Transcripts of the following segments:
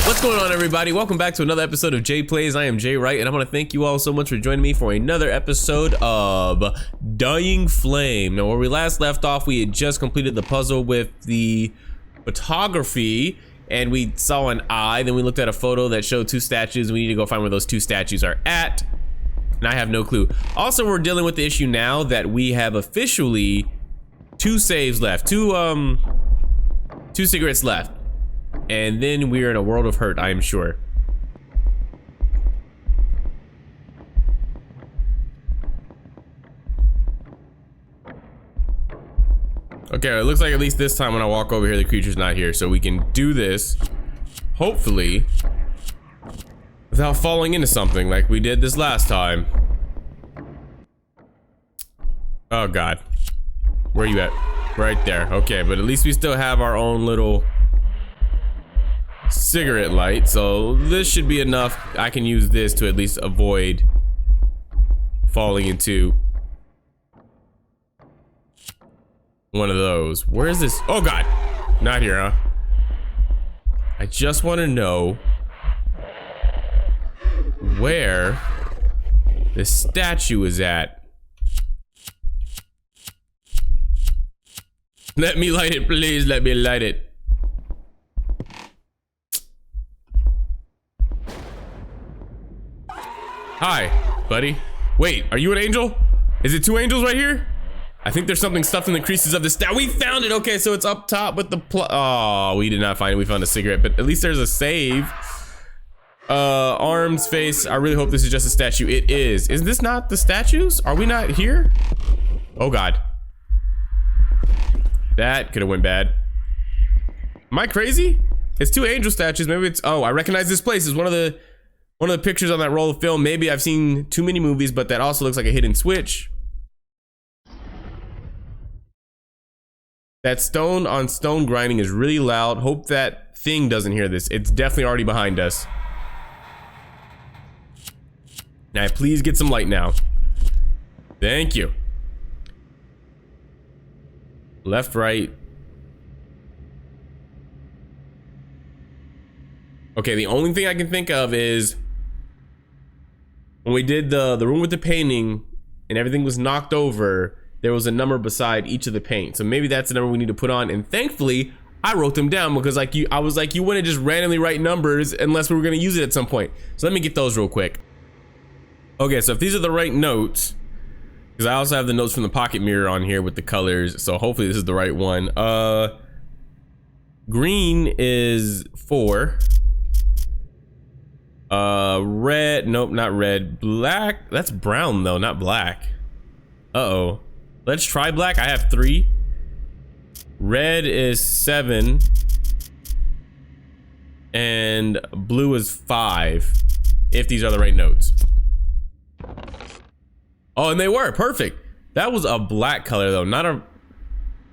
What's going on, everybody? Welcome back to another episode of Jay Plays. I am Jay Wright, and I want to thank you all so much for joining me for another episode of Dying Flame. Now, where we last left off, we had just completed the puzzle with the photography, and we saw an eye. Then we looked at a photo that showed two statues. We need to go find where those two statues are at, and I have no clue. Also, we're dealing with the issue now that we have officially two saves left, two cigarettes left. And then we're in a world of hurt, I am sure. Okay, it looks like at least this time when I walk over here, the creature's not here. So we can do this, hopefully, without falling into something like we did this last time. Oh, God. Where are you at? Right there. Okay, but at least we still have our own little cigarette light, so this should be enough. I can use this to at least avoid falling into one of those. Where is this? Oh, God. Not here, huh? I just want to know where the statue is at. Let me light it, please. Let me light it. Hi, buddy. Wait, are you an angel? Is it two angels right here? I think there's something stuffed in the creases of the statue. We found it. Okay, so it's up top with the oh, we did not find it. We found a cigarette, but at least there's a save. Arms, face. I really hope this is just a statue. It is. Is this not the statues? Are we not here? Oh, God. That could have went bad. Am I crazy? It's two angel statues. Maybe it's, oh, I recognize this place. It's one of the pictures on that roll of film. Maybe I've seen too many movies, but that also looks like a hidden switch. That stone on stone grinding is really loud. Hope that thing doesn't hear this. It's definitely already behind us. Now, please get some light now. Thank you. Left, right. Okay, the only thing I can think of is when we did the room with the painting and everything was knocked over, there was a number beside each of the paints. So maybe that's the number we need to put on. And thankfully, I wrote them down because I was like, you wouldn't just randomly write numbers unless we were gonna use it at some point. So let me get those real quick. Okay, so if these are the right notes, because I also have the notes from the pocket mirror on here with the colors. So hopefully this is the right one. Green is 4. Red, nope, not red. Black, that's brown though, not black. Uh-oh. Let's try black. I have 3. Red is 7. And blue is 5. If these are the right notes. Oh, and they were perfect. That was a black color though, not a,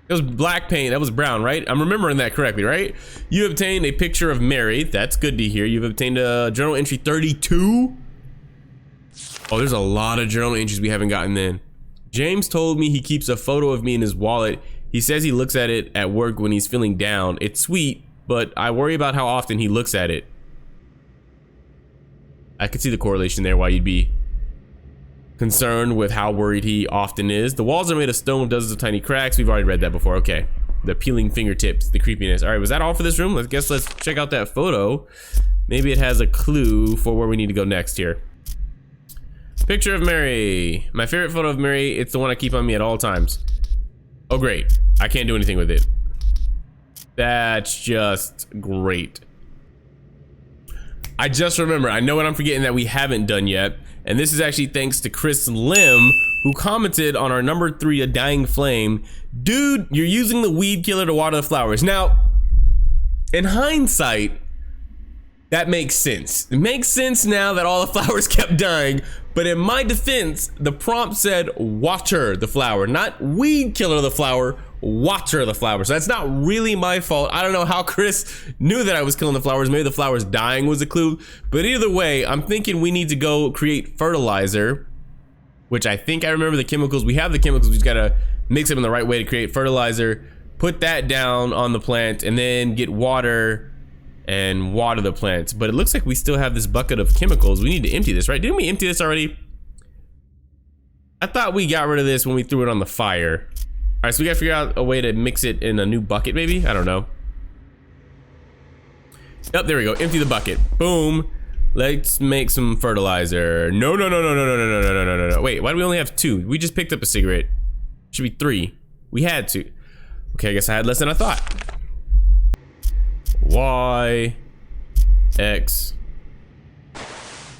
it was black paint. That was brown, right? I'm remembering that correctly, right? You obtained a picture of Mary. That's good to hear. You've obtained a journal entry 32. Oh, there's a lot of journal entries we haven't gotten in. James told me he keeps a photo of me in his wallet. He says he looks at it at work when he's feeling down. It's sweet, but I worry about how often he looks at it. I could see the correlation there, why you'd be concerned with how worried he often is. The walls are made of stone with dozens of tiny cracks. We've already read that before. Okay. The peeling fingertips, the creepiness. All right, was that all for this room? Let's check out that photo. Maybe it has a clue for where we need to go next here. Picture of Mary. My favorite photo of Mary. It's the one I keep on me at all times. Oh, great. I can't do anything with it. That's just great. I just remember, I know what I'm forgetting that we haven't done yet. And this is actually thanks to Chris Lim, who commented on our number 3, A Dying Flame. Dude, you're using the weed killer to water the flowers. Now, in hindsight, that makes sense. It makes sense now that all the flowers kept dying. But in my defense, the prompt said water the flower, not weed killer the flower, water the flower. So that's not really my fault. I don't know how Chris knew that I was killing the flowers. Maybe the flowers dying was a clue. But either way, I'm thinking we need to go create fertilizer, which I think I remember the chemicals. We have the chemicals. We just gotta mix them in the right way to create fertilizer. Put that down on the plant and then get water and water the plants. But it looks like we still have this bucket of chemicals. We need to empty this, right? Didn't we empty this already? I thought we got rid of this when we threw it on the fire. All right, so we gotta figure out a way to mix it in a new bucket, maybe? I don't know. Yep, there we go. Empty the bucket. Boom. Let's make some fertilizer. No. Wait, why do we only have 2? We just picked up a cigarette. Should be 3. We had 2. Okay, I guess I had less than I thought. Y, X.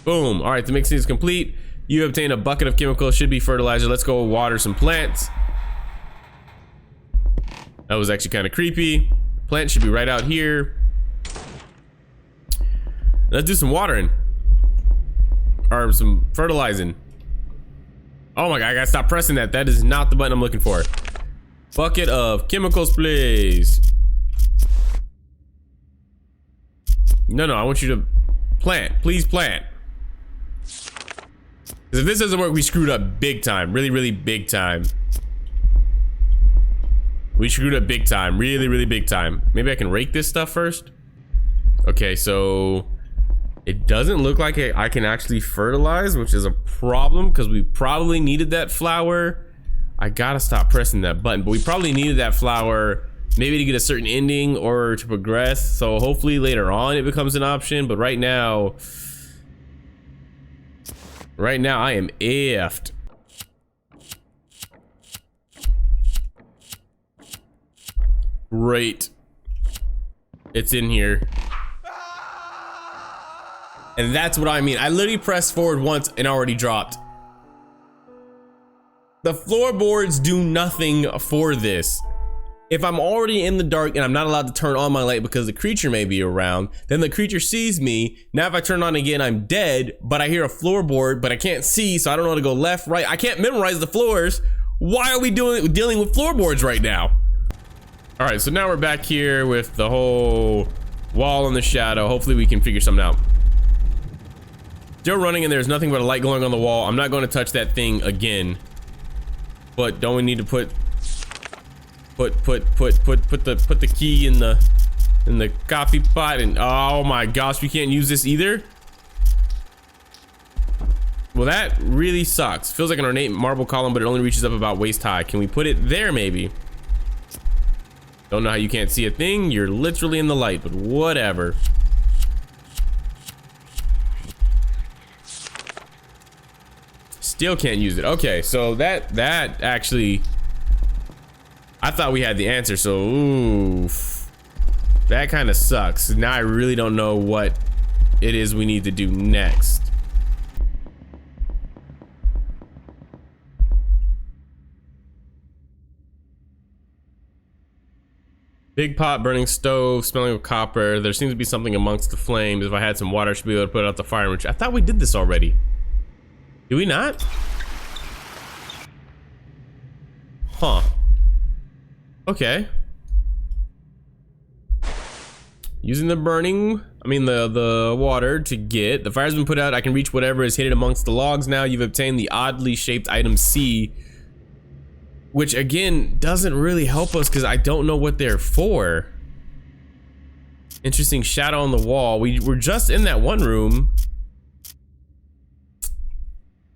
Boom. All right, the mixing is complete. You obtain a bucket of chemicals, should be fertilizer. Let's go water some plants. That was actually kind of creepy. Plant should be right out here. Let's do some watering. Or some fertilizing. Oh my god, I gotta stop pressing that. That is not the button I'm looking for. Bucket of chemicals, please. No, I want you to plant. Please plant. Because if this doesn't work, we screwed up big time. Really big time. We screwed up big time. Really big time. Maybe I can rake this stuff first. Okay, so it doesn't look like I can actually fertilize, which is a problem because we probably needed that flower. I gotta stop pressing that button, but we probably needed that flower maybe to get a certain ending or to progress. So hopefully later on it becomes an option, but right now I am effed. Great. It's in here. And that's what I mean. I literally pressed forward once and already dropped. The floorboards do nothing for this. If I'm already in the dark and I'm not allowed to turn on my light because the creature may be around, then the creature sees me. Now if I turn on again, I'm dead, but I hear a floorboard, but I can't see, so I don't know how to go left, right. I can't memorize the floors. Why are we dealing with floorboards right now? All right, so now we're back here with the whole wall in the shadow. Hopefully we can figure something out. Still running and there's nothing but a light glowing on the wall. I'm not going to touch that thing again. But don't we need to put the key in the coffee pot? And oh my gosh, we can't use this either. Well, that really sucks. Feels like an ornate marble column, but it only reaches up about waist high. Can we put it there maybe? Don't know how you can't see a thing. You're literally in the light, but whatever. Still can't use it. Okay, so that actually, I thought we had the answer, so oof, that kind of sucks. Now I really don't know what it is we need to do next. Big pot, burning stove, smelling of copper. There seems to be something amongst the flames. If I had some water, I should be able to put out the fire. Which I thought we did this already. Did we not? Huh. Okay. Using the the water to get. The fire's been put out. I can reach whatever is hidden amongst the logs now. You've obtained the oddly shaped item C. Which again, doesn't really help us because I don't know what they're for. Interesting shadow on the wall. We were just in that one room.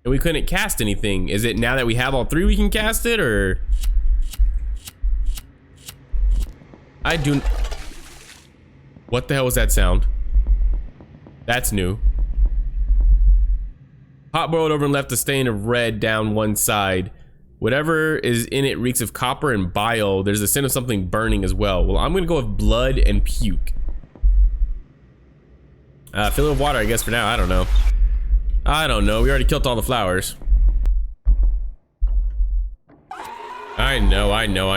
And we couldn't cast anything. Is it now that we have all 3 we can cast it, or? I do. What the hell was that sound? That's new. Hot boiled over and left a stain of red down one side. Whatever is in it reeks of copper and bile. There's a scent of something burning as well. Well, I'm gonna go with blood and puke. Fill it with water, I guess, for now. I don't know. I don't know. We already killed all the flowers. I know. I know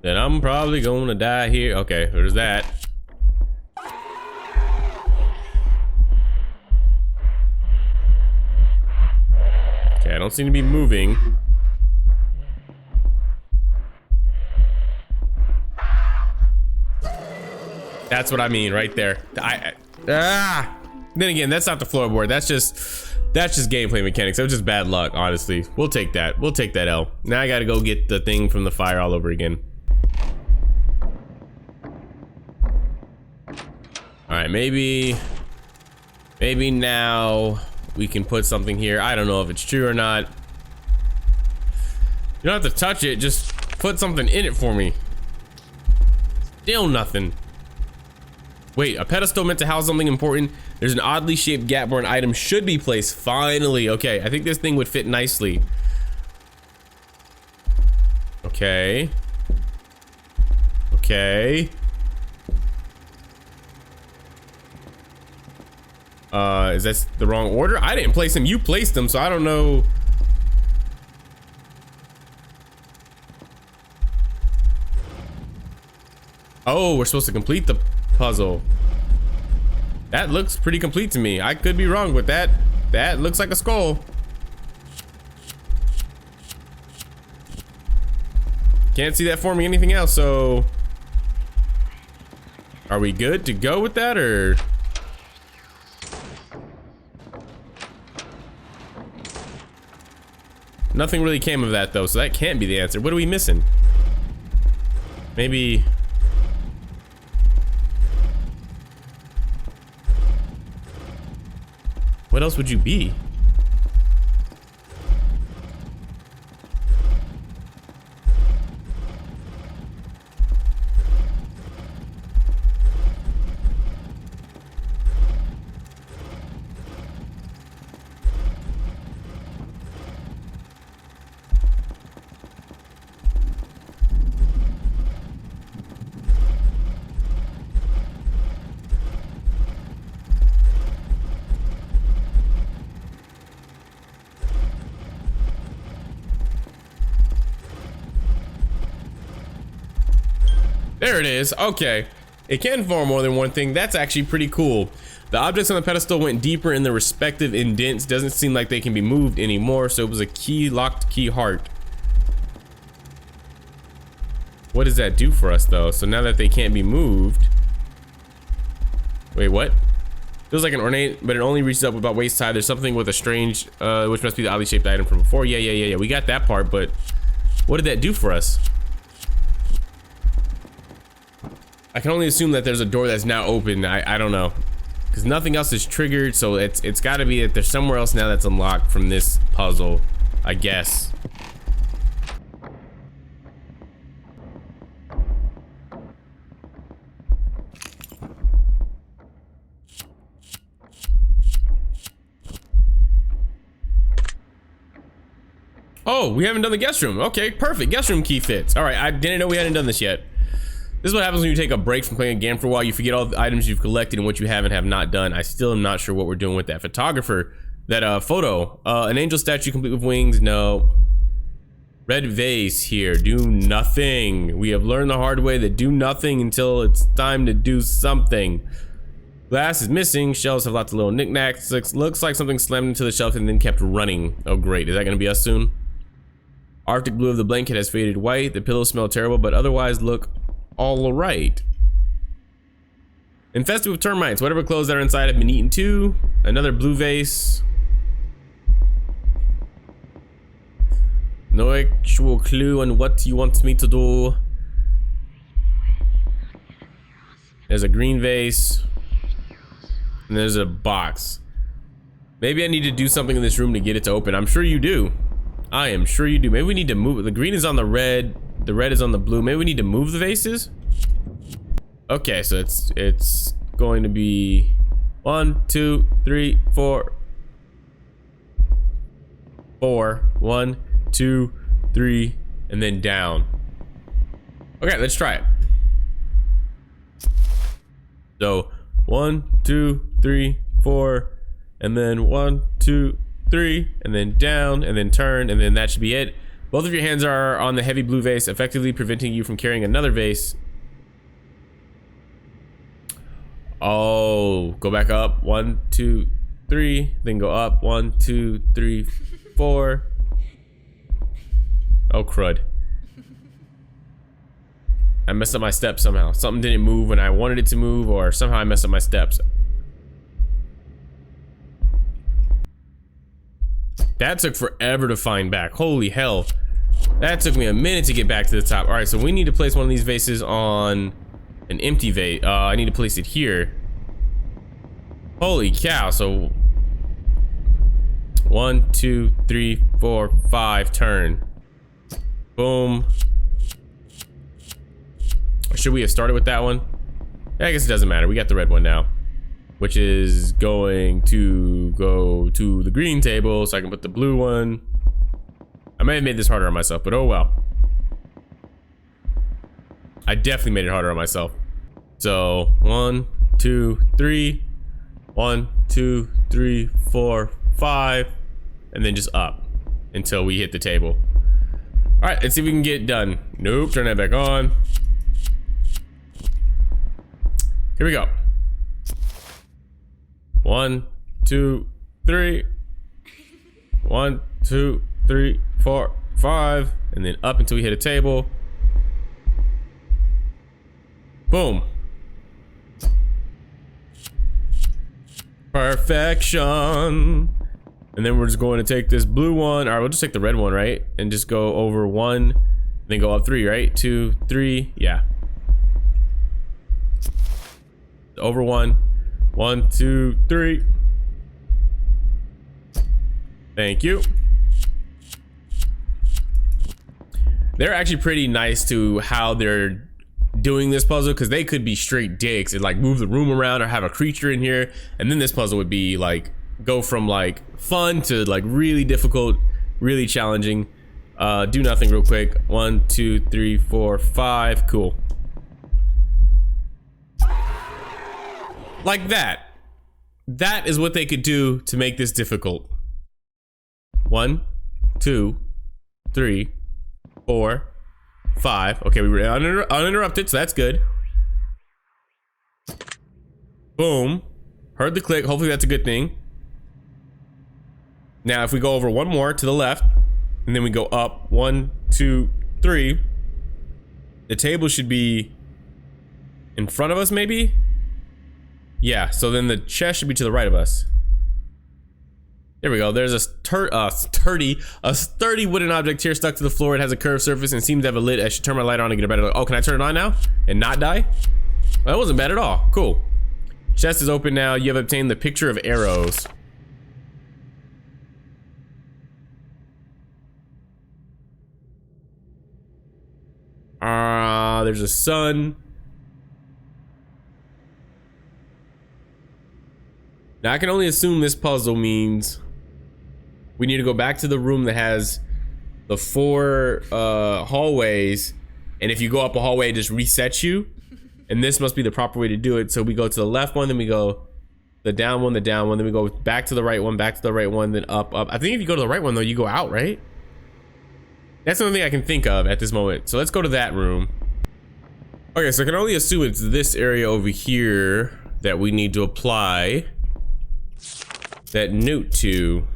that I'm probably gonna die here. Okay, there's that. Okay, I don't seem to be moving. That's what I mean right there. Then again, that's not the floorboard. That's just That's just gameplay mechanics. That was just bad luck, honestly. We'll take that. We'll take that L. Now I gotta go get the thing from the fire all over again. Alright, maybe now we can put something here. I don't know if it's true or not. You don't have to touch it, just put something in it for me. Still nothing. Wait, a pedestal meant to house something important. There's an oddly shaped gap where an item should be placed. Finally, okay, I think this thing would fit nicely. Okay. Okay. Is that the wrong order? I didn't place them, you placed them, so I don't know. Oh, we're supposed to complete the puzzle. That looks pretty complete to me. I could be wrong, but that looks like a skull. Can't see that forming anything else, so are we good to go with that, or? Nothing really came of that though, so that can't be the answer. What are we missing? Maybe. What else would you be? There it is. Okay. It can form more than one thing. That's actually pretty cool. The objects on the pedestal went deeper in their respective indents. Doesn't seem like they can be moved anymore, so it was a key, locked key heart. What does that do for us though? So now that they can't be moved. Wait, what? Feels like an ornate, but it only reaches up about waist high. There's something with a strange, which must be the oddly shaped item from before. Yeah. We got that part, but what did that do for us? I can only assume that there's a door that's now open. I don't know, because nothing else is triggered, so it's got to be that there's somewhere else now that's unlocked from this puzzle, I guess. Oh, we haven't done the guest room. Okay, perfect. Guest room key fits. All right, I didn't know we hadn't done this yet. This is what happens when you take a break from playing a game for a while. You forget all the items you've collected and what you have and have not done. I still am not sure what we're doing with that photographer. That photo. An angel statue complete with wings. No. Red vase here. Do nothing. We have learned the hard way that do nothing until it's time to do something. Glass is missing. Shelves have lots of little knickknacks. Looks like something slammed into the shelf and then kept running. Oh great. Is that going to be us soon? Arctic blue of the blanket has faded white. The pillows smell terrible, but otherwise look all right. Infested with termites. Whatever clothes that are inside have been eaten too. Another blue vase. No actual clue on what you want me to do. There's a green vase. And there's a box. Maybe I need to do something in this room to get it to open. I'm sure you do. I am sure you do. Maybe we need to move. The green is on the red. The red is on the blue. Maybe we need to move the vases. Okay, so it's going to be 1, 2, 3, 4. 1, 2, 3, and then down. Okay, let's try it. So 1, 2, 3, 4, and then 1, 2, 3, and then down, and then turn, and then that should be it. Both of your hands are on the heavy blue vase, effectively preventing you from carrying another vase. Oh, go back up. 1, 2, 3, then go up. 1, 2, 3, 4. Oh crud. I messed up my steps somehow. Something didn't move when I wanted it to move, or somehow I messed up my steps. That took forever to find back. Holy hell. That took me a minute to get back to the top. All right, so we need to place one of these vases on an empty vase. I need to place it here. Holy cow. So 1, 2, 3, 4, 5, turn. Boom. Or should we have started with that one? I guess it doesn't matter. We got the red one now, which is going to go to the green table so I can put the blue one. I may have made this harder on myself, but oh well. I definitely made it harder on myself. So 1, 2, 3, 1, 2, 3, 4, 5, and then just up until we hit the table. All right, let's see if we can get it done. Nope, turn that back on. Here we go. 1, 2, 3. 1, 2, 3, 4, 5, and then up until we hit a table. Boom. Perfection. And then we're just going to take this blue one. All right, we'll just take the red one, right? And just go over 1, then go up 3, right? 2, 3, yeah. Over 1. 1, 2, 3. Thank you. They're actually pretty nice to how they're doing this puzzle, because they could be straight dicks and like move the room around or have a creature in here, and then this puzzle would be like go from like fun to like really difficult, really challenging. Do nothing real quick. 1, 2, 3, 4, 5. Cool. Like that. That is what they could do to make this difficult. 1, 2, 3, 4, 5. Okay, we were uninterrupted, so that's good. Boom. Heard the click. Hopefully that's a good thing. Now, if we go over one more to the left, and then we go up 1, 2, 3, the table should be in front of us, maybe? Yeah, so then the chest should be to the right of us. There we go. There's a sturdy wooden object here stuck to the floor. It has a curved surface and seems to have a lid. I should turn my light on to get a better look. Oh, can I turn it on now and not die? Well, that wasn't bad at all. Cool. Chest is open now. You have obtained the picture of arrows. There's a sun. Now I can only assume this puzzle means we need to go back to the room that has the 4 hallways, and if you go up a hallway it just resets you, and this must be the proper way to do it. So we go to the left one, then we go the down one, then we go back to the right one, then up. I think if you go to the right one though, you go out, right? That's the only thing I can think of at this moment. So let's go to that room. Okay, so I can only assume it's this area over here that we need to apply that note to.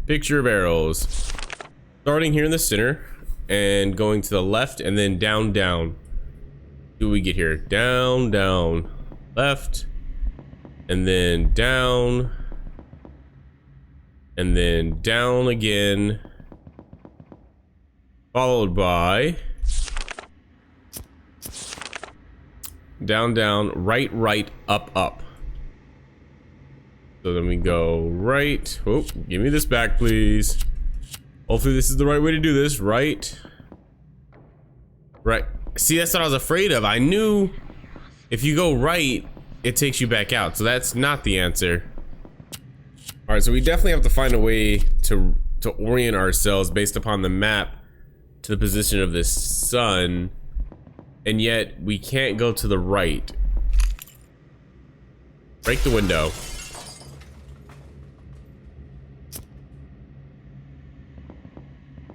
Picture of arrows. Starting here in the center and going to the left and then down, down. Do we get here? Down, down, left, and then down, and then down again, followed by down, down, right, right, up, up. So then we go right. Oh, give me this back, please. Hopefully this is the right way to do this. Right. Right. See, that's what I was afraid of. I knew if you go right, it takes you back out. So that's not the answer. All right, so we definitely have to find a way to orient ourselves based upon the map to the position of this sun. And yet we can't go to the right. Break the window.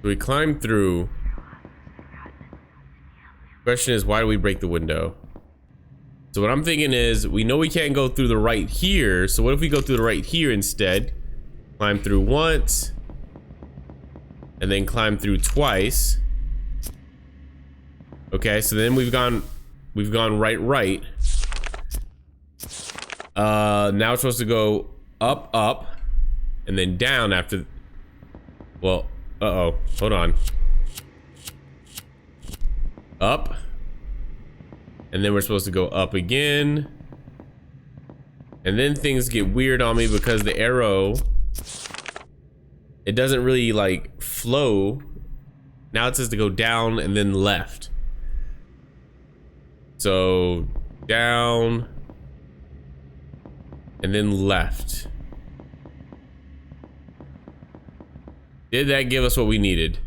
So we climb through. Question is, why do we break the window? So what I'm thinking is, we know we can't go through the right here. So what if we go through the right here instead? Climb through once. And then climb through twice. Okay, so then we've gone right, right. Now we're supposed to go up, up. and then down after. Well, uh-oh, hold on. Up, and then we're supposed to go up again, and then things get weird on me because the arrow, it doesn't really like flow. Now it says to go down and then left. So down and then left. Did that give us what we needed?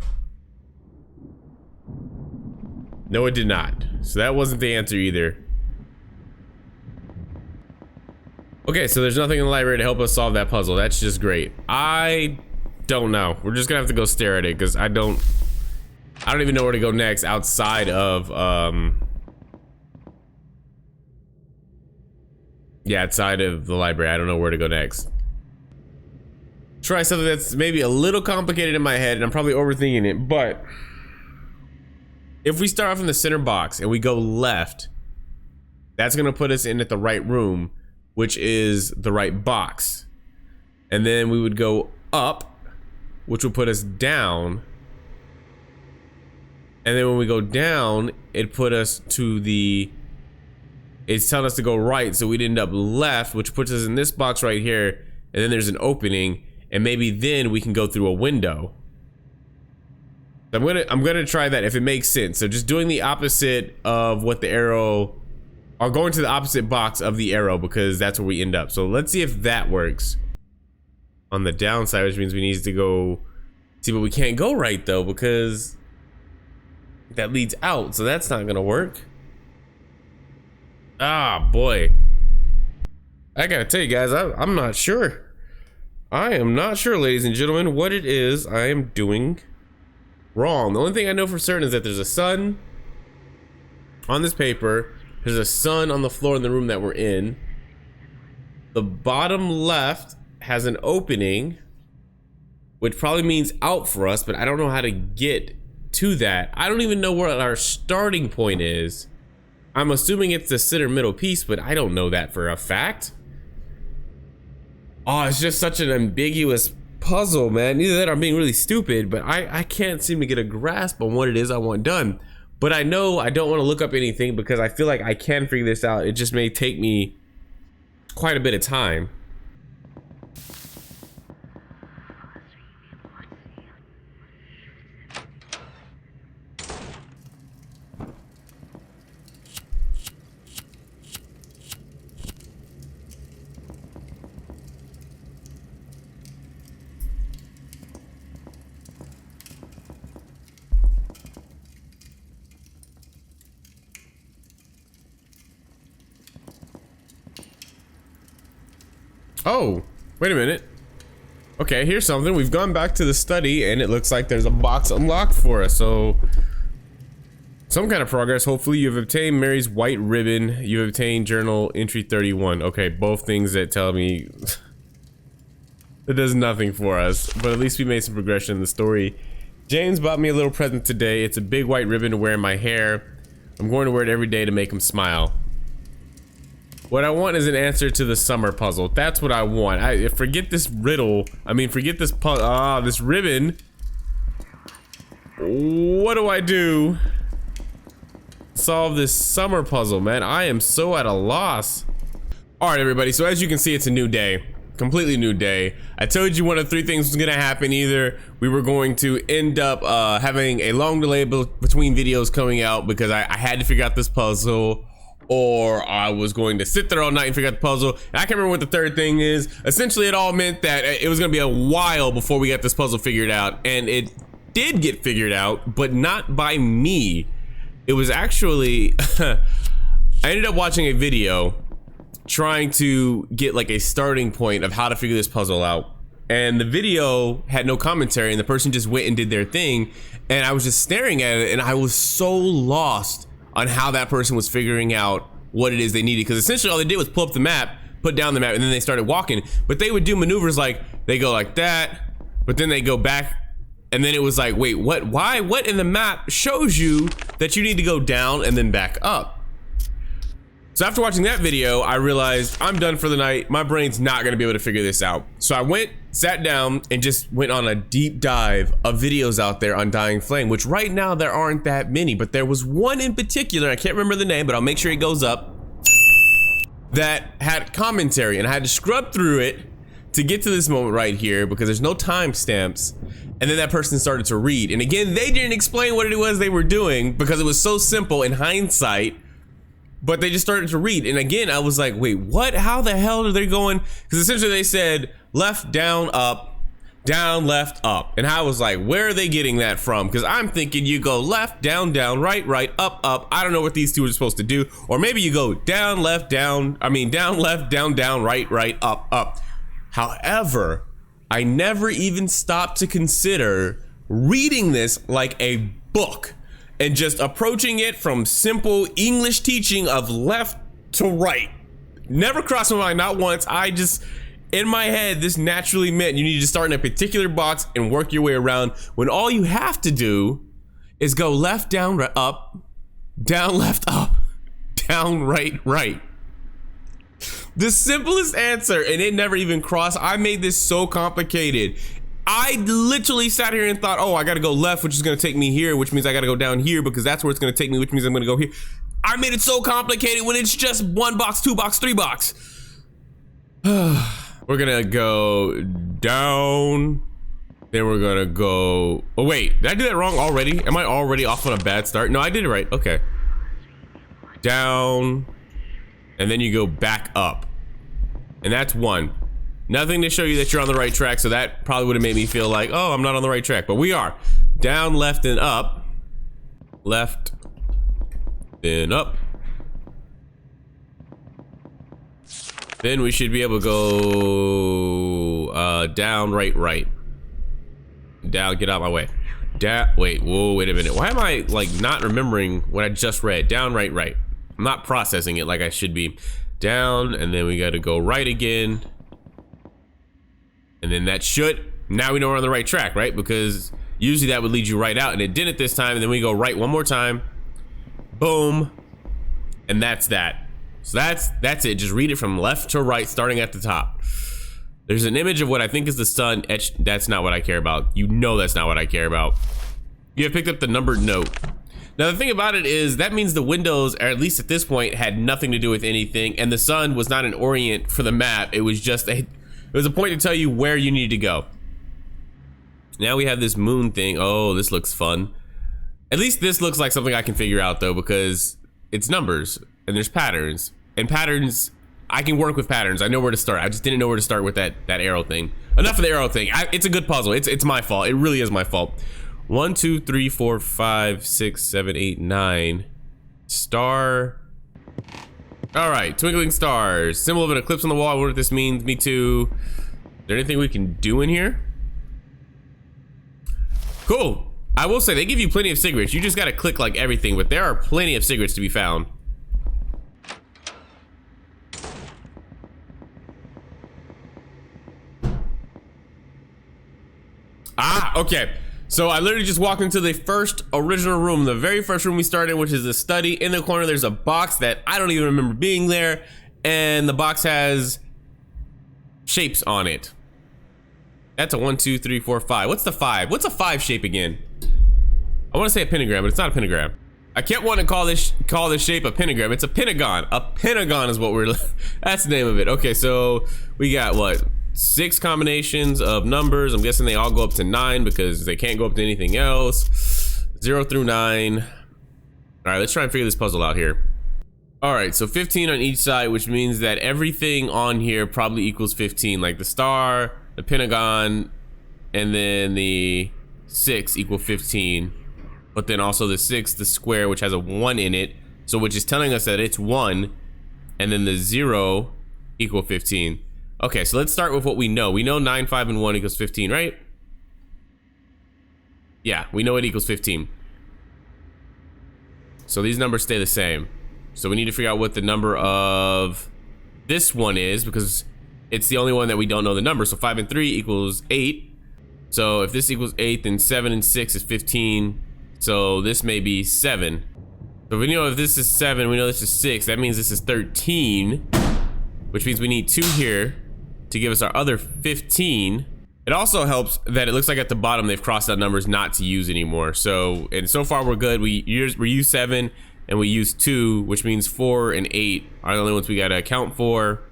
No, it did not. So that wasn't the answer either. Okay, so there's nothing in the library to help us solve that puzzle. That's just great. I don't know. We're just gonna have to go stare at it because I don't even know where to go next outside of yeah, outside of the library. I don't know where to go next. Try something that's maybe a little complicated in my head, and I'm probably overthinking it, but if we start off in the center box and we go left, that's gonna put us in at the right room, which is the right box. And then we would go up, which will put us down. And then when we go down, it put us to the, it's telling us to go right, so we'd end up left, which puts us in this box right here, and then there's an opening, and maybe then we can go through a window. I'm gonna try that if it makes sense. So just doing the opposite of what the arrow, or going to the opposite box of the arrow, because that's where we end up. So let's see if that works. On the downside, which means we need to go, see, but we can't go right though, because that leads out, so that's not gonna work. Ah, boy. I gotta tell you guys, I'm not sure. I am not sure, ladies and gentlemen, what it is I am doing wrong. The only thing I know for certain is that there's a sun on this paper. There's a sun on the floor in the room that we're in. The bottom left has an opening, which probably means out for us, but I don't know how to get to that. I don't even know where our starting point is. I'm assuming it's the center middle piece, but I don't know that for a fact. Oh, it's just such an ambiguous puzzle, man. Either that or I'm being really stupid, but I can't seem to get a grasp on what it is I want done. But I know I don't want to look up anything because I feel like I can figure this out. It just may take me quite a bit of time. Oh, wait a minute. Okay, here's something. We've gone back to the study and it looks like there's a box unlocked for us. So some kind of progress. Hopefully you've obtained Mary's white ribbon. You've obtained journal entry 31. Okay, both things that tell me it does nothing for us, but at least we made some progression in the story. James bought me a little present today. It's a big white ribbon to wear in my hair. I'm going to wear it every day to make him smile. What I want is an answer to the summer puzzle. That's what I want. I forget this riddle. I mean, forget this this ribbon. What do I do? Solve this summer puzzle, man. I am so at a loss. All right, everybody. So as you can see, it's a new day. Completely new day. I told you one of three things was gonna happen. Either we were going to end up having a long delay between videos coming out because I had to figure out this puzzle, or I was going to sit there all night and figure out the puzzle. And I can't remember what the third thing is. Essentially, it all meant that it was gonna be a while before we got this puzzle figured out, and it did get figured out, but not by me. It was actually I ended up watching a video trying to get like a starting point of how to figure this puzzle out, and the video had no commentary, and the person just went and did their thing, and I was just staring at it, and I was so lost on how that person was figuring out what it is they needed, because essentially all they did was pull up the map, put down the map, and then they started walking. But they would do maneuvers like they go like that, but then they go back, and then it was like, wait, what? Why? What in the map shows you that you need to go down and then back up? So after watching that video, I realized I'm done for the night. My brain's not gonna be able to figure this out. So I went, sat down, and just went on a deep dive of videos out there on Dying Flame, which right now there aren't that many, but there was one in particular, I can't remember the name, but I'll make sure it goes up, that had commentary, and I had to scrub through it to get to this moment right here because there's no timestamps. And then that person started to read. And again, they didn't explain what it was they were doing because it was so simple in hindsight. But they just started to read. And again, I was like, wait, what? How the hell are they going? Because essentially they said left, down, left, up. And I was like, where are they getting that from? Because I'm thinking you go left, down, right, up, up. I don't know what these two are supposed to do. Or maybe you go down, left, down, right, up. However, I never even stopped to consider reading this like a book and just approaching it from simple English teaching of left to right. Never crossed my mind, not once. I just, in my head, this naturally meant you need to start in a particular box and work your way around when all you have to do is go left, down, right, up, down, left, up, down, right. The simplest answer, and it never even crossed. I made this so complicated. I literally sat here and thought, oh, I gotta go left, which is gonna take me here, which means I gotta go down here because that's where it's gonna take me, which means I'm gonna go here. I made it so complicated when it's just 1 box, 2 box, 3 box. We're gonna go down, then we're gonna go, oh wait, did I do that wrong already? Am I already off on a bad start? No, I did it right, okay. Down, and then you go back up. And that's 1. Nothing to show you that you're on the right track, so that probably would have made me feel like, oh, I'm not on the right track, but we are. Down, left, and up. Left, then up. Then we should be able to go down, right. Down, get out of my way. Wait, whoa, wait a minute. Why am I like not remembering what I just read? Down, right. I'm not processing it like I should be. Down, and then we gotta go right again. And then that should, now we know we're on the right track, right? Because usually that would lead you right out, and it didn't this time. And then we go right one more time. Boom. And that's that. So that's it. Just read it from left to right, starting at the top. There's an image of what I think is the sun etched. That's not what I care about. You know that's not what I care about. You have picked up the numbered note. Now the thing about it is that means the windows, or at least at this point, had nothing to do with anything, and the sun was not an orient for the map. It was just it was a point to tell you where you needed to go. Now we have this moon thing. Oh, this looks fun. At least this looks like something I can figure out though, because it's numbers and there's patterns. And patterns, I can work with patterns. I know where to start. I just didn't know where to start with that arrow thing. Enough of the arrow thing. It's a good puzzle. It's my fault. It really is my fault. 1, 2, 3, 4, 5, 6, 7, 8, 9. Star. All right, twinkling stars. Symbol of an eclipse on the wall. I wonder what this means. Me too. Is there anything we can do in here? Cool. I will say they give you plenty of cigarettes. You just gotta click like everything, but there are plenty of cigarettes to be found. Ah, okay. So I literally just walked into the first original room, the very first room we started, which is the study. In the corner, there's a box that I don't even remember being there. And the box has shapes on it. That's a 1, 2, 3, 4, 5. What's the 5? What's a 5 shape again? I want to say a pentagram, but it's not a pentagram. I kept wanting to call this shape a pentagram. It's a pentagon. A pentagon is what we're, that's the name of it. Okay, so we got what? 6 combinations of numbers. I'm guessing they all go up to 9 because they can't go up to anything else. 0 through 9. All right, let's try and figure this puzzle out here. All right, so 15 on each side, which means that everything on here probably equals 15, like the star, the pentagon, and then the 6 equal 15. But then also the 6, the square, which has a 1 in it, so which is telling us that it's 1, and then the 0 equal 15. Okay, so let's start with what we know. We know 9, 5, and 1 equals 15, right? Yeah, we know it equals 15. So these numbers stay the same. So we need to figure out what the number of this one is, because it's the only one that we don't know the number. So 5 and 3 equals 8. So if this equals 8, then 7 and 6 is 15. So this may be 7. So we know if this is 7, we know this is 6. That means this is 13, which means we need 2 here to give us our other 15. It also helps that it looks like at the bottom they've crossed out numbers not to use anymore. So, and so far we're good. We use 7 and we use 2, which means 4 and 8 are the only ones we gotta account for.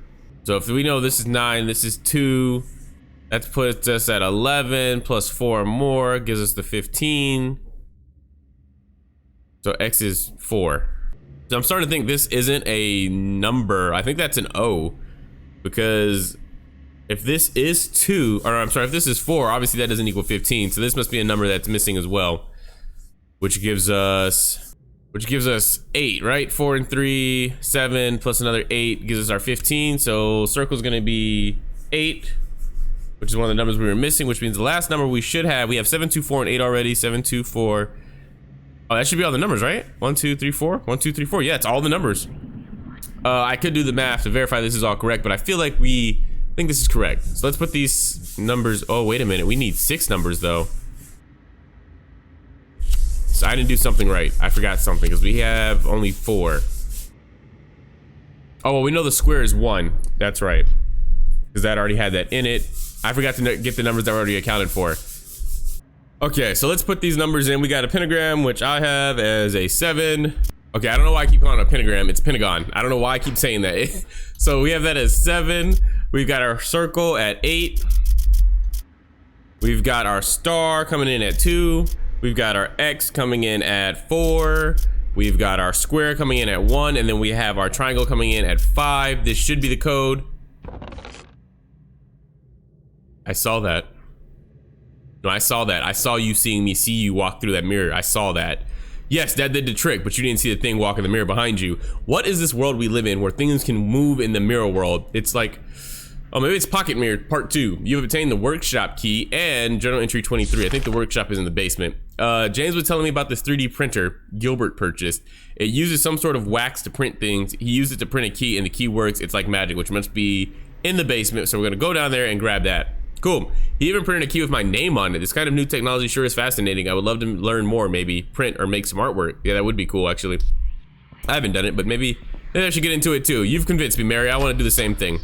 So if we know this is 9, this is 2, that puts us at 11 plus 4 more, gives us the 15. So X is 4. So I'm starting to think this isn't a number. I think that's an O, because if this is 2, or I'm sorry, if this is 4, obviously that doesn't equal 15. So this must be a number that's missing as well, which gives us 8, right? 4 and 3, 7 plus another 8 gives us our 15. So circle's gonna be 8, which is one of the numbers we were missing, which means the last number we should have, we have 7, 2, 4, and 8 already. 7, 2, 4. Oh, that should be all the numbers, right? 1, 2, 3, 4. 1, 2, 3, 4. Yeah, it's all the numbers. I could do the math to verify this is all correct, but I feel like I think this is correct. So let's put these numbers. Oh, wait a minute. We need 6 numbers though. So I didn't do something right. I forgot something because we have only 4. Oh, well, we know the square is 1. That's right, because that already had that in it. I forgot to get the numbers that were already accounted for. Okay, so let's put these numbers in. We got a pentagram, which I have as a 7. Okay, I don't know why I keep calling it a pentagram. It's pentagon. I don't know why I keep saying that. So we have that as 7. We've got our circle at 8. We've got our star coming in at 2. We've got our X coming in at 4. We've got our square coming in at 1. And then we have our triangle coming in at 5. This should be the code. I saw that. No, I saw that. I saw you seeing me see you walk through that mirror. I saw that. Yes, that did the trick, but you didn't see the thing walk in the mirror behind you. What is this world we live in where things can move in the mirror world? It's like, oh, maybe it's Pocket Mirror Part 2. You have obtained the workshop key and journal entry 23. I think the workshop is in the basement. James was telling me about this 3D printer Gilbert purchased. It uses some sort of wax to print things. He used it to print a key and the key works. It's like magic, which must be in the basement. So we're gonna go down there and grab that. Cool. He even printed a key with my name on it. This kind of new technology sure is fascinating. I would love to learn more, maybe print or make some artwork. Yeah, that would be cool, actually. I haven't done it, but maybe I should get into it too. You've convinced me, Mary. I want to do the same thing.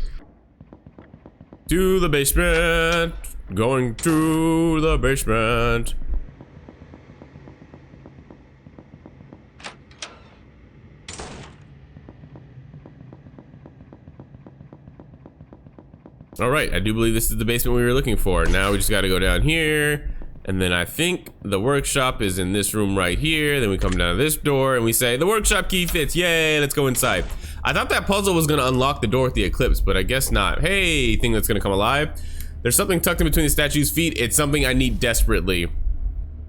To the basement. Going to the basement. All right, I do believe this is the basement we were looking for. Now we just got to go down here, and then I think the workshop is in this room right here. Then we come down to this door and we say the workshop key fits. Yay, let's go inside. I thought that puzzle was gonna unlock the door with the eclipse, but I guess not. Hey, thing that's gonna come alive. There's something tucked in between the statue's feet. It's something I need desperately.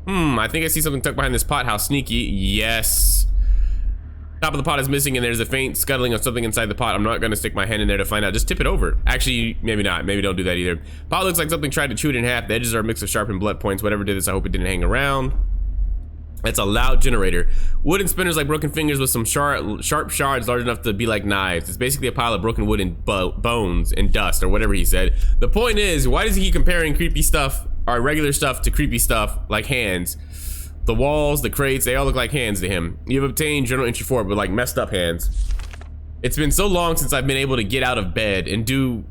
I think I see something tucked behind this pot. How sneaky. Yes. Top of the pot is missing and there's a faint scuttling of something inside the pot. I'm not gonna stick my hand in there to find out. Just tip it over. Actually, maybe not. Maybe don't do that either. Pot looks like something tried to chew it in half. The edges are a mix of sharpened blood points. Whatever did this, I hope it didn't hang around. It's a loud generator. Wooden spinners like broken fingers with some sharp shards large enough to be like knives. It's basically a pile of broken wood and bones and dust or whatever he said. The point is, why does he keep comparing creepy stuff, or regular stuff, to creepy stuff like hands? The walls, the crates, they all look like hands to him. You've obtained journal entry 4, but like messed up hands. It's been so long since I've been able to get out of bed and do,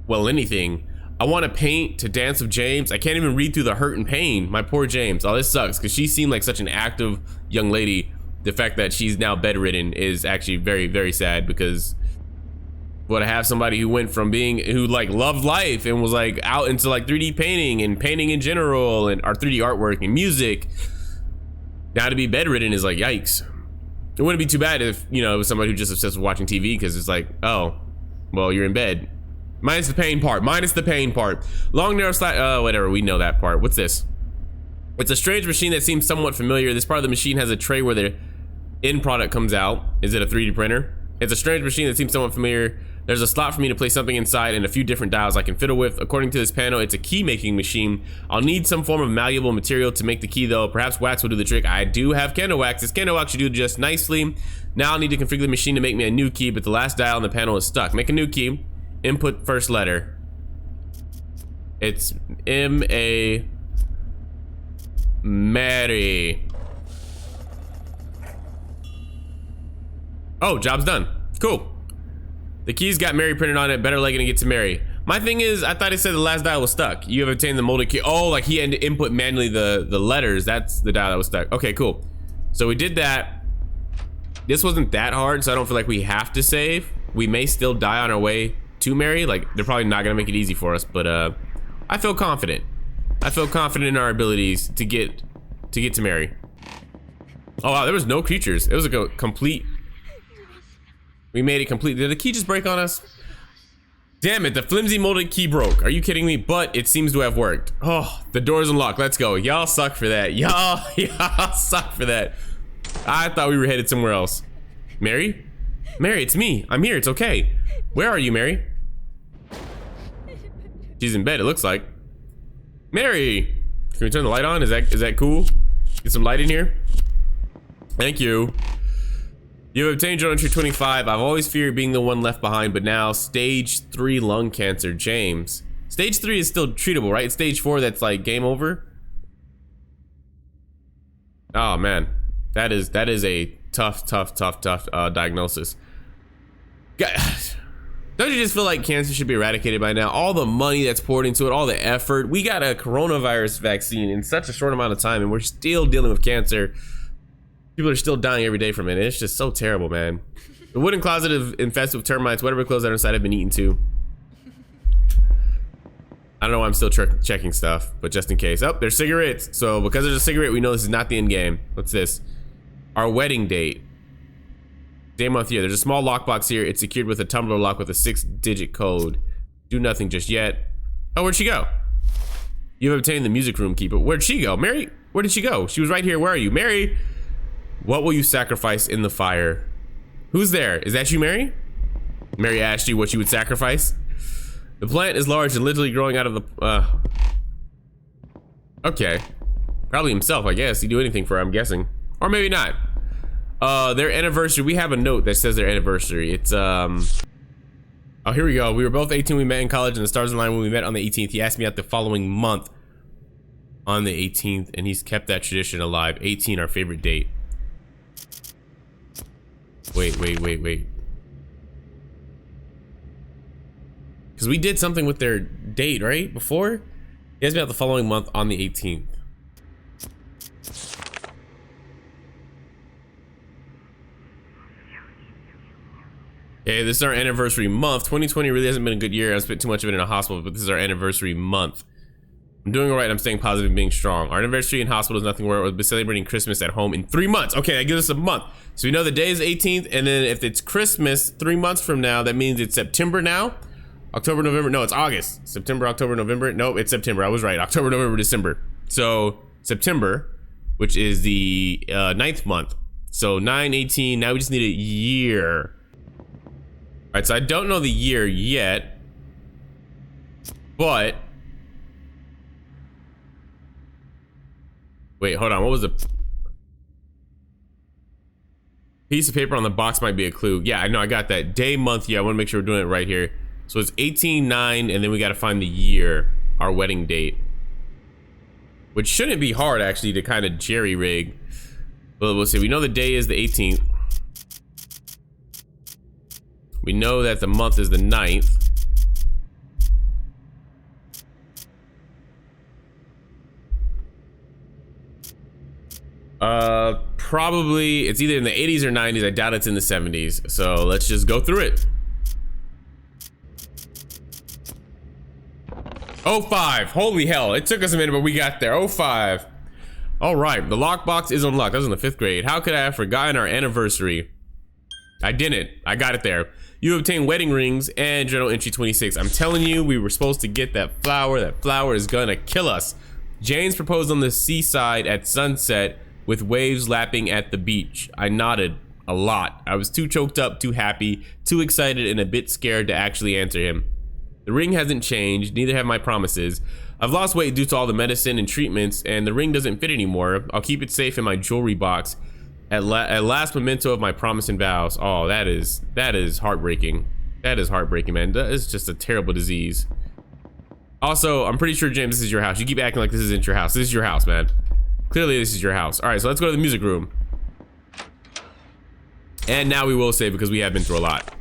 well, anything. I want to paint to Dance with James. I can't even read through the hurt and pain. My poor James. Oh, this sucks because she seemed like such an active young lady. The fact that she's now bedridden is actually very, very sad because what, I have somebody who went from who like loved life and was like out into like 3D painting and painting in general and our 3D artwork and music. Now to be bedridden is like, yikes. It wouldn't be too bad if, you know, it was somebody who just obsessed with watching TV because it's like, oh, well, you're in bed. Minus the pain part. Minus the pain part. Long, narrow slide. Oh, whatever. We know that part. What's this? It's a strange machine that seems somewhat familiar. This part of the machine has a tray where the end product comes out. Is it a 3D printer? It's a strange machine that seems somewhat familiar. There's a slot for me to place something inside and a few different dials I can fiddle with. According to this panel, it's a key making machine. I'll need some form of malleable material to make the key though. Perhaps wax will do the trick. I do have candle wax. This candle wax should do just nicely. Now I'll need to configure the machine to make me a new key, but the last dial on the panel is stuck. Make a new key. Input first letter. It's M-A Mary. Oh, job's done. Cool. The keys got Mary printed on it. Better leg and get to Mary. My thing is, I thought it said the last dial was stuck. You have obtained the molded key. Oh, like he had to input manually the letters. That's the dial that was stuck. Okay, cool. So we did that. This wasn't that hard, so I don't feel like we have to save. We may still die on our way to Mary. Like, they're probably not gonna make it easy for us, but I feel confident. I feel confident in our abilities to get to Mary. Oh wow, there was no creatures. It was like a complete. We made it complete. Did the key just break on us? Damn it, the flimsy molded key broke. Are you kidding me? But it seems to have worked. Oh, the door's unlocked. Let's go. Y'all suck for that. Y'all suck for that. I thought we were headed somewhere else. Mary? Mary, it's me. I'm here. It's okay. Where are you, Mary? She's in bed, it looks like. Mary! Can we turn the light on? Is that cool? Get some light in here. Thank you. You have obtained journal entry 25. I've always feared being the one left behind, but now stage 3 lung cancer, James. Stage 3 is still treatable, right? Stage 4, that's like game over. Oh man, that is a tough diagnosis. Guys, don't you just feel like cancer should be eradicated by now? All the money that's poured into it, all the effort. We got a coronavirus vaccine in such a short amount of time, and we're still dealing with cancer. People are still dying every day from it. It's just so terrible, man. The wooden closet is infested with termites. Whatever clothes that are inside have been eaten too. I don't know why I'm still checking stuff, but just in case. Oh, there's cigarettes. So because there's a cigarette, we know this is not the end game. What's this? Our wedding date. Day, month, year. There's a small lockbox here. It's secured with a tumbler lock with a 6-digit code. Do nothing just yet. Oh, where'd she go? You've obtained the music room keeper. Where'd she go? Mary, where did she go? She was right here. Where are you? Mary! What will you sacrifice in the fire? Who's there? Is that you, Mary? Mary asked you what you would sacrifice. The plant is large and literally growing out of the, okay. Probably himself, I guess. He'd do anything for her, I'm guessing. Or maybe not. Their anniversary, we have a note that says their anniversary. It's, oh, here we go. We were both 18 when we met in college, and the stars aligned when we met on the 18th. He asked me out the following month on the 18th, and he's kept that tradition alive. 18, our favorite date. Wait. Because we did something with their date, right? Before? He asked me out the following month on the 18th. Okay, this is our anniversary month. 2020 really hasn't been a good year. I spent too much of it in a hospital, but this is our anniversary month. I'm doing all right. I'm staying positive and being strong. Our anniversary in hospital is nothing where we'll be celebrating Christmas at home in 3 months. Okay, that gives us a month. So we know the day is 18th, and then if it's Christmas 3 months from now, that means it's September now. October, November, no, it's August. September, October, November. Nope, it's September. I was right. October, November, December. So September, which is the 9th month. So 9/18. Now we just need a year. All right, so I don't know the year yet, but wait, hold on. What was the piece of paper on the box? Might be a clue. Yeah, I know. I got that. Day, month. Yeah, I want to make sure we're doing it right here. So it's 18/9, and then we got to find the year, our wedding date, which shouldn't be hard actually to kind of jerry rig. But we'll see. We know the day is the 18th. We know that the month is the 9th. Probably it's either in the 80s or 90s. I doubt it's in the 70s. So let's just go through it. 05. Holy hell. It took us a minute, but we got there. 05. All right. The lockbox is unlocked. That was in the 5th grade. How could I have forgotten our anniversary? I didn't. I got it there. You obtain wedding rings and journal entry 26. I'm telling you, we were supposed to get that flower. That flower is gonna kill us. James proposed on the seaside at sunset with waves lapping at the beach. I nodded a lot. I was too choked up, too happy, too excited, and a bit scared to actually answer him. The ring hasn't changed, neither have my promises. I've lost weight due to all the medicine and treatments, and the ring doesn't fit anymore. I'll keep it safe in my jewelry box. At last memento of my promise and vows. Oh, that is heartbreaking. That is heartbreaking, man. That is just a terrible disease. Also, I'm pretty sure, James, this is your house. You keep acting like this isn't your house. This is your house, man. Clearly, this is your house. All right, so let's go to the music room. And now we will save because we have been through a lot.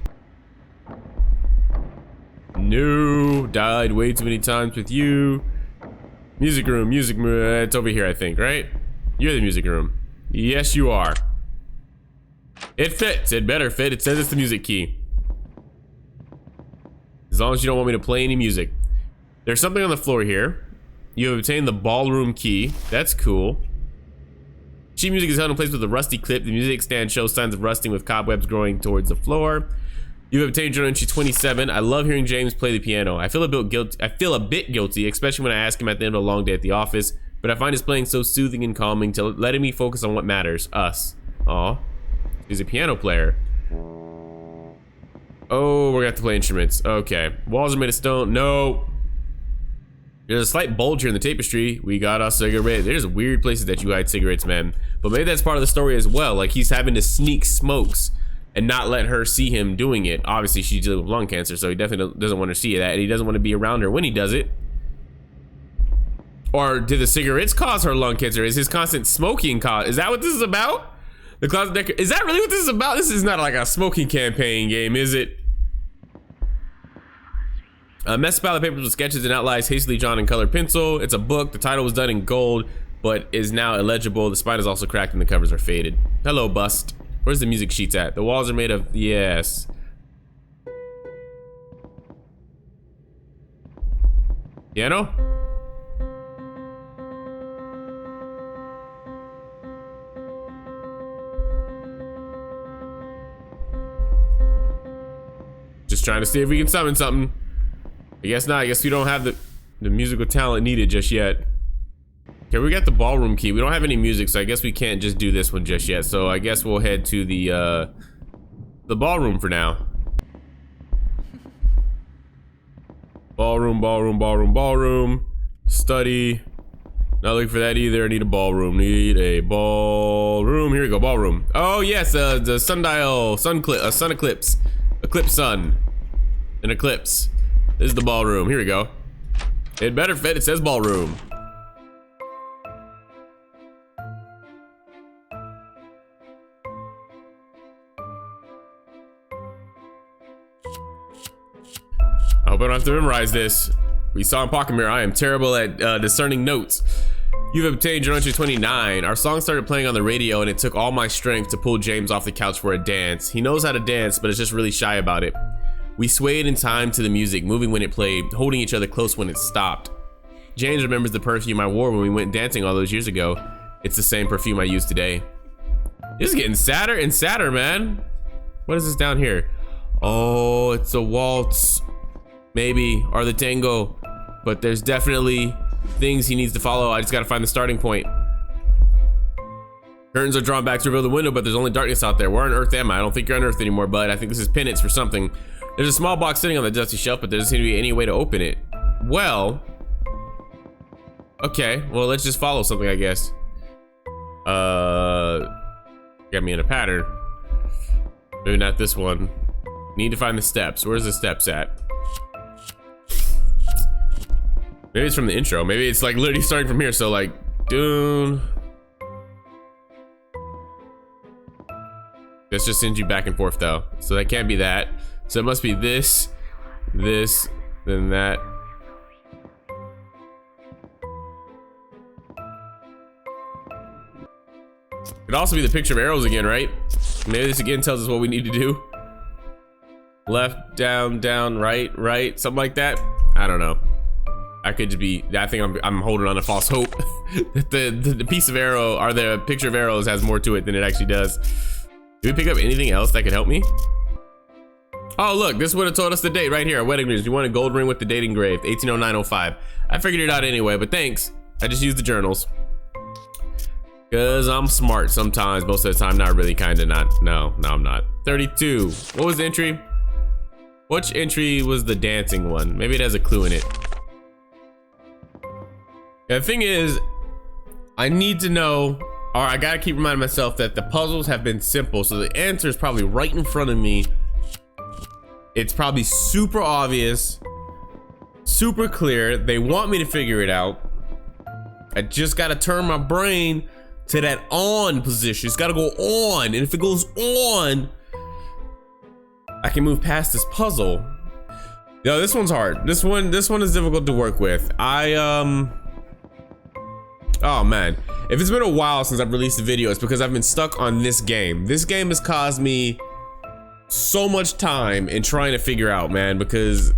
No, died way too many times with you. Music room, it's over here, I think, right? You're the music room. Yes, you are. It fits, it better fit. It says it's the music key. As long as you don't want me to play any music. There's something on the floor here. You have obtained the ballroom key. That's cool. Sheet music is held in place with a rusty clip. The music stand shows signs of rusting with cobwebs growing towards the floor. You have obtained journal entry 27. I love hearing James play the piano. I feel a bit guilty, especially when I ask him at the end of a long day at the office. But I find his playing so soothing and calming, to letting me focus on what matters, us. Aw, he's a piano player. Oh, we're gonna have to play instruments. Okay, walls are made of stone. No. There's a slight bulge here in the tapestry. We got a cigarette. There's weird places that you hide cigarettes, man. But maybe that's part of the story as well. Like he's having to sneak smokes and not let her see him doing it. Obviously, she's dealing with lung cancer, so he definitely doesn't want to see that, and he doesn't want to be around her when he does it. Or did the cigarettes cause her lung cancer? Is his constant smoking cause? Is that what this is about? The closet decor. Is that really what this is about? This is not like a smoking campaign game, is it? A mess pile of papers with sketches and outlines hastily drawn in colored pencil. It's a book. The title was done in gold, but is now illegible. The spine is also cracked and the covers are faded. Hello, bust. Where's the music sheets at? The walls are made of, yes. Piano? Just trying to see if we can summon something. I guess not. I guess we don't have the musical talent needed just yet. Okay, we got the ballroom key. We don't have any music, so I guess we can't just do this one just yet. So I guess we'll head to the ballroom for now. Ballroom. Study. Not looking for that either. I need a ballroom. Need a ballroom. Here we go, ballroom. Oh yes, the sundial, sun eclipse. Eclipse sun. An eclipse. This is the ballroom. Here we go. It better fit. It says ballroom. I hope I don't have to memorize this. We saw in Pocket Mirror, I am terrible at discerning notes. You've obtained journal entry 29. Our song started playing on the radio and it took all my strength to pull James off the couch for a dance. He knows how to dance, but is just really shy about it. We swayed in time to the music, moving when it played, holding each other close when it stopped. James remembers the perfume I wore when we went dancing all those years ago. It's the same perfume I use today. This is getting sadder and sadder, man. What is this down here? Oh, it's a waltz. Maybe, or the tango. But there's definitely things he needs to follow. I just gotta find the starting point. Curtains are drawn back to reveal the window, but there's only darkness out there. Where on earth am I? I don't think you're on earth anymore, bud. I think this is penance for something. There's a small box sitting on the dusty shelf, but there doesn't seem to be any way to open it. Well, okay, well, let's just follow something, I guess. Got me in a pattern. Maybe not this one. Need to find the steps. Where's the steps at? Maybe it's from the intro. Maybe it's like literally starting from here. So like, Dune. This just sends you back and forth though. So that can't be that. So it must be this, then that. It'd also be the picture of arrows again, right? Maybe this again tells us what we need to do. Left, down, right, something like that. I don't know. I could just be, I think I'm holding on to false hope that the piece of arrow or the picture of arrows has more to it than it actually does. Did we pick up anything else that could help me? Oh look, this would have told us the date right here. Our wedding rings. You want a gold ring with the date engraved, 1809-05. I figured it out anyway, but thanks. I just used the journals. Cause I'm smart sometimes, most of the time, not really, kinda not. No, I'm not. 32, what was the entry? Which entry was the dancing one? Maybe it has a clue in it. Yeah, the thing is, I need to know, or I gotta keep reminding myself that the puzzles have been simple, so the answer is probably right in front of me. It's probably super obvious, super clear. They want me to figure it out. I just gotta turn my brain to that on position. It's gotta go on, and if it goes on, I can move past this puzzle. Yo, this one's hard. This one is difficult to work with. Oh man. If it's been a while since I've released a video, it's because I've been stuck on this game. This game has caused me so much time in trying to figure out, man, because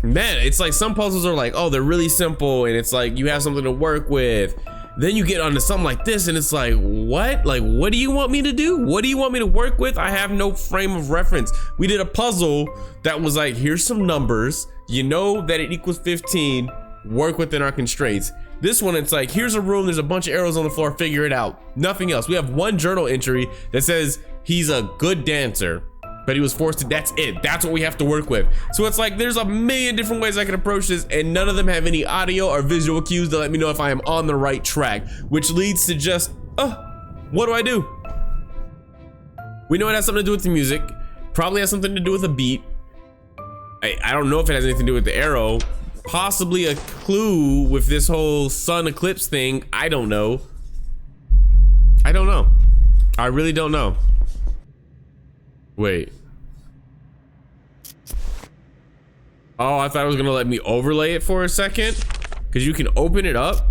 man, it's like some puzzles are like, oh, they're really simple and it's like you have something to work with. Then you get onto something like this and it's like, what? Like, what do you want me to do? What do you want me to work with? I have no frame of reference. We did a puzzle that was like, here's some numbers. You know that it equals 15. Work within our constraints. This one, it's like, here's a room. There's a bunch of arrows on the floor. Figure it out. Nothing else. We have one journal entry that says he's a good dancer, but he was forced to, that's it. That's what we have to work with. So it's like, there's a million different ways I can approach this and none of them have any audio or visual cues to let me know if I am on the right track, which leads to just, what do I do? We know it has something to do with the music, probably has something to do with a beat. I don't know if it has anything to do with the arrow, possibly a clue with this whole sun eclipse thing. I don't know. I don't know. I really don't know. Wait. Oh, I thought it was gonna let me overlay it for a second. Cause you can open it up.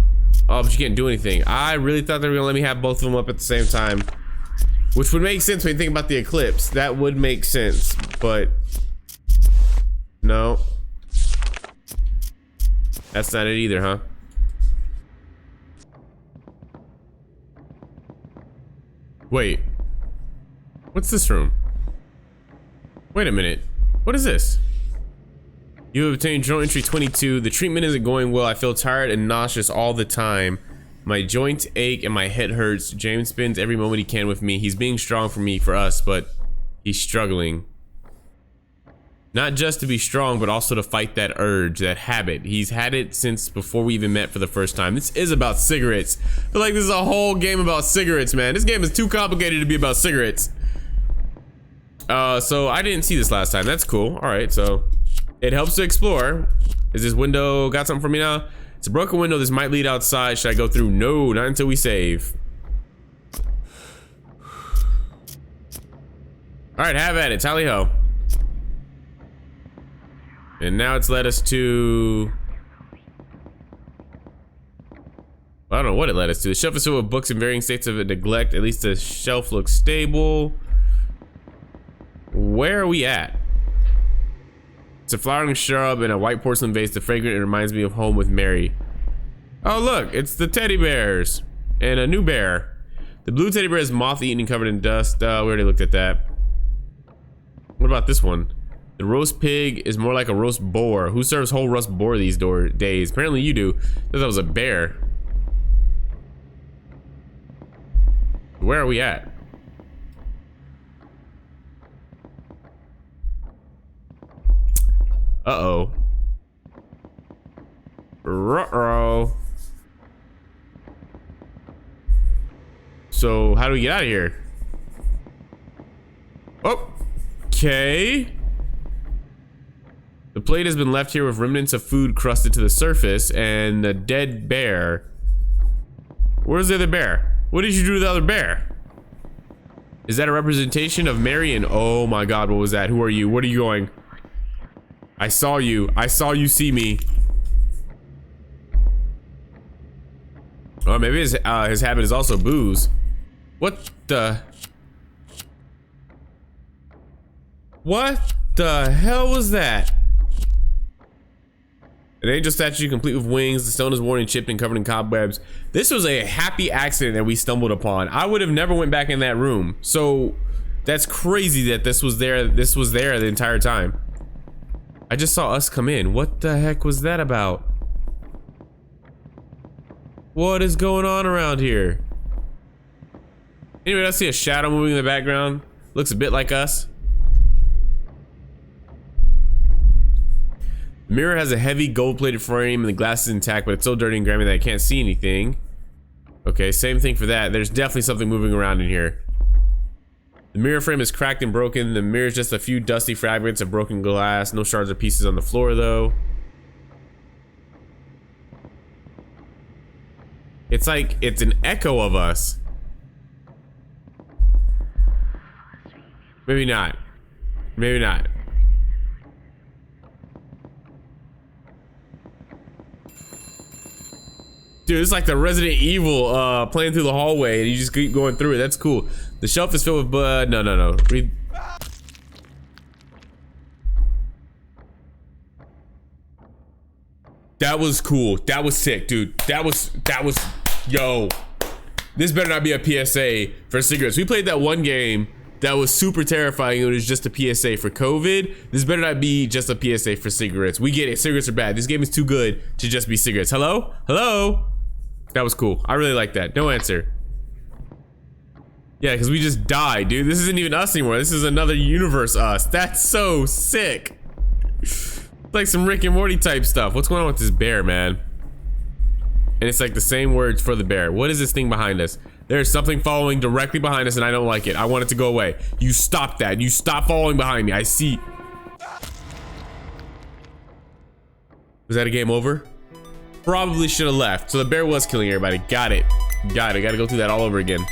Oh, but you can't do anything. I really thought they were gonna let me have both of them up at the same time. Which would make sense when you think about the eclipse. That would make sense, but no. That's not it either, huh? Wait. What's this room? Wait a minute. What is this? You have obtained journal entry 22. The treatment isn't going well. I feel tired and nauseous all the time. My joints ache and my head hurts. James spends every moment he can with me. He's being strong for me, for us, but he's struggling. Not just to be strong, but also to fight that urge, that habit. He's had it since before we even met for the first time. This is about cigarettes. I feel like this is a whole game about cigarettes, man. This game is too complicated to be about cigarettes. So I didn't see this last time. That's cool. All right, so it helps to explore. Is this window got something for me now? It's a broken window. This might lead outside. Should I go through? No, not until we save. All right, have at it. Tally ho. And now it's led us to, I don't know what it led us to. The shelf is filled with books in varying states of neglect. At least the shelf looks stable. Where are we at? It's a flowering shrub in a white porcelain vase. The fragrance, it reminds me of home with Mary. Oh look, it's the teddy bears and a new bear. The blue teddy bear is moth-eaten and covered in dust. We already looked at that. What about this one? The roast pig is more like a roast boar. Who serves whole roast boar these days? Apparently you do. I thought that was a bear. Where are we at? Uh-oh. Ruh-roh. So, how do we get out of here? Oh, okay. The plate has been left here with remnants of food crusted to the surface and the dead bear. Where's the other bear? What did you do to the other bear? Is that a representation of Mary? And oh my God, what was that? Who are you? What are you going? I saw you. I saw you see me. Oh, maybe his habit is also booze. What the? What the hell was that? An angel statue complete with wings. The stone is worn and chipped and covered in cobwebs. This was a happy accident that we stumbled upon. I would have never went back in that room. So that's crazy that this was there. This was there the entire time. I just saw us come in. What the heck was that about? What is going on around here? Anyway, I see a shadow moving in the background. Looks a bit like us. The mirror has a heavy gold-plated frame and the glass is intact, but it's so dirty and grimy that I can't see anything. Okay, same thing for that. There's definitely something moving around in here. The mirror frame is cracked and broken. The mirror is just a few dusty fragments of broken glass. No shards or pieces on the floor, though. It's like it's an echo of us. Maybe not. Maybe not. Dude, it's like the Resident Evil playing through the hallway and you just keep going through it. That's cool. The shelf is filled with no. Read. That was cool. That was sick, dude. That was yo. This better not be a PSA for cigarettes. We played that one game that was super terrifying. It was just a PSA for COVID. This better not be just a PSA for cigarettes. We get it. Cigarettes are bad. This game is too good to just be cigarettes. Hello? Hello? That was cool. I really like that. No answer. Yeah, because we just died, dude. This isn't even us anymore. This is another universe us. That's so sick. It's like some Rick and Morty type stuff. What's going on with this bear, man? And it's like the same words for the bear. What is this thing behind us? There's something following directly behind us and I don't like it. I want it to go away. You stop that. You stop following behind me. I see. Was that a game over? Probably should have left. So the bear was killing everybody. Got it. Got it. Gotta go through that all over again.